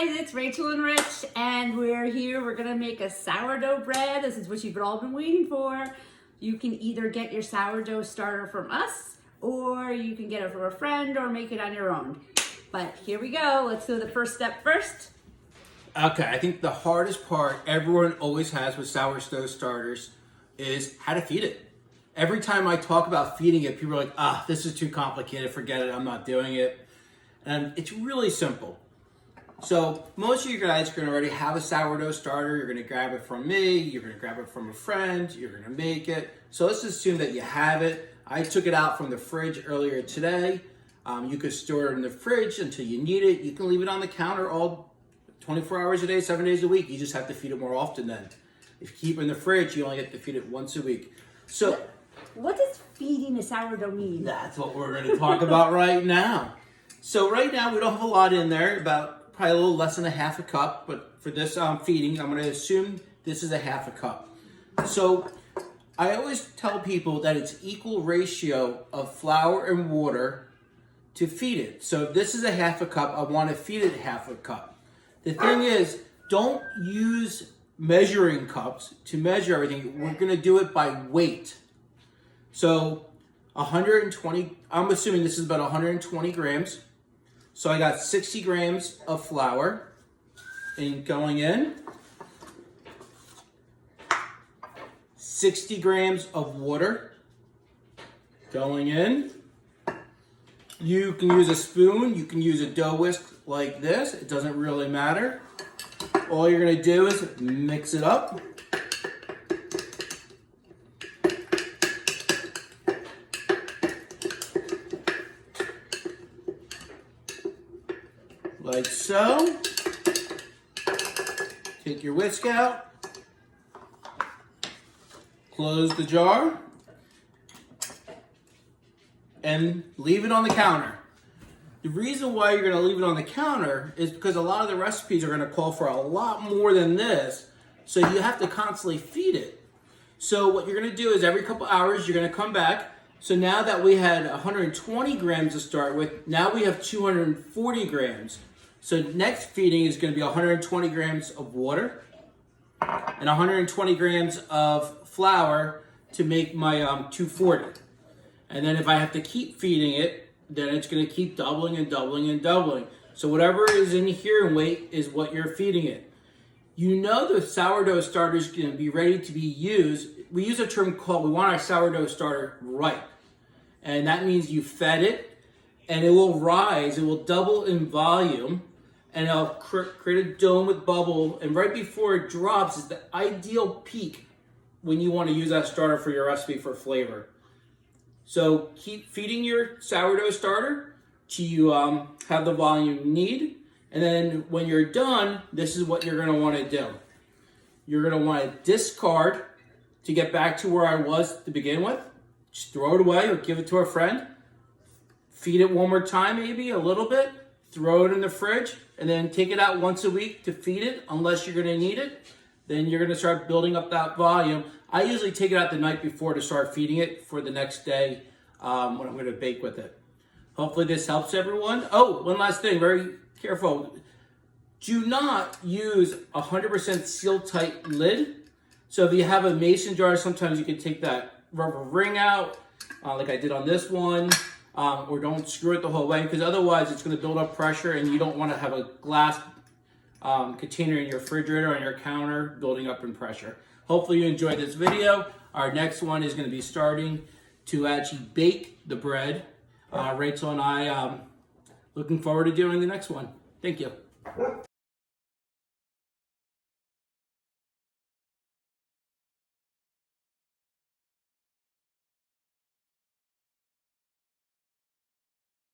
guys, it's Rachel and Rich, and we're here. We're gonna make a sourdough bread. This is what you've all been waiting for. You can either get your sourdough starter from us, or you can get it from a friend, or make it on your own. But here we go. Let's do the first step first. Okay, I think the hardest part everyone always has with sourdough starters is how to feed it. Every time I talk about feeding it, people are like, this is too complicated, forget it, I'm not doing it. And it's really simple. So most of you guys are gonna already have a sourdough starter. You're gonna grab it from me, you're gonna grab it from a friend, you're gonna make it. So let's assume that you have it. I took it out from the fridge earlier today. You could store it in the fridge until you need it. You can leave it on the counter all 24 hours a day, 7 days a week. You just have to feed it more often then. If you keep it in the fridge, you only get to feed it once a week. So what does feeding a sourdough mean? That's what we're gonna talk about right now. So right now we don't have a lot in there, about probably a little less than a half a cup, but for this feeding, I'm gonna assume this is a half a cup. So I always tell people that it's equal ratio of flour and water to feed it. So if this is a half a cup, I wanna feed it half a cup. The thing is, don't use measuring cups to measure everything. We're gonna do it by weight. So 120, I'm assuming this is about 120 grams. So I got 60 grams of flour and going in, 60 grams of water going in. You can use a spoon, you can use a dough whisk like this, it doesn't really matter. All you're gonna do is mix it up. Like so. Take your whisk out. Close the jar. And leave it on the counter. The reason why you're going to leave it on the counter is because a lot of the recipes are going to call for a lot more than this. So you have to constantly feed it. So what you're going to do is every couple hours you're going to come back. So now that we had 120 grams to start with, now we have 240 grams. So next feeding is going to be 120 grams of water and 120 grams of flour to make my 240. And then if I have to keep feeding it, then it's going to keep doubling and doubling and doubling. So whatever is in here in weight is what you're feeding it. You know the sourdough starter is going to be ready to be used. We use a term called, we want our sourdough starter ripe. And that means you fed it and it will rise, it will double in volume, and it'll create a dome with bubble, and right before it drops is the ideal peak when you want to use that starter for your recipe for flavor. So keep feeding your sourdough starter till you have the volume you need, and then when you're done, this is what you're going to want to do. You're going to want to discard to get back to where I was to begin with. Just throw it away or give it to a friend. Feed it one more time, maybe a little bit. Throw it in the fridge, and then take it out once a week to feed it, unless you're gonna need it. Then you're gonna start building up that volume. I usually take it out the night before to start feeding it for the next day when I'm gonna bake with it. Hopefully this helps everyone. Oh, one last thing, very careful. Do not use 100% sealed tight lid. So if you have a mason jar, sometimes you can take that rubber ring out, like I did on this one. Or don't screw it the whole way, because otherwise it's going to build up pressure, and you don't want to have a glass container in your refrigerator on your counter building up in pressure. Hopefully you enjoyed this video. Our next one is going to be starting to actually bake the bread. Rachel and I looking forward to doing the next one. Thank you.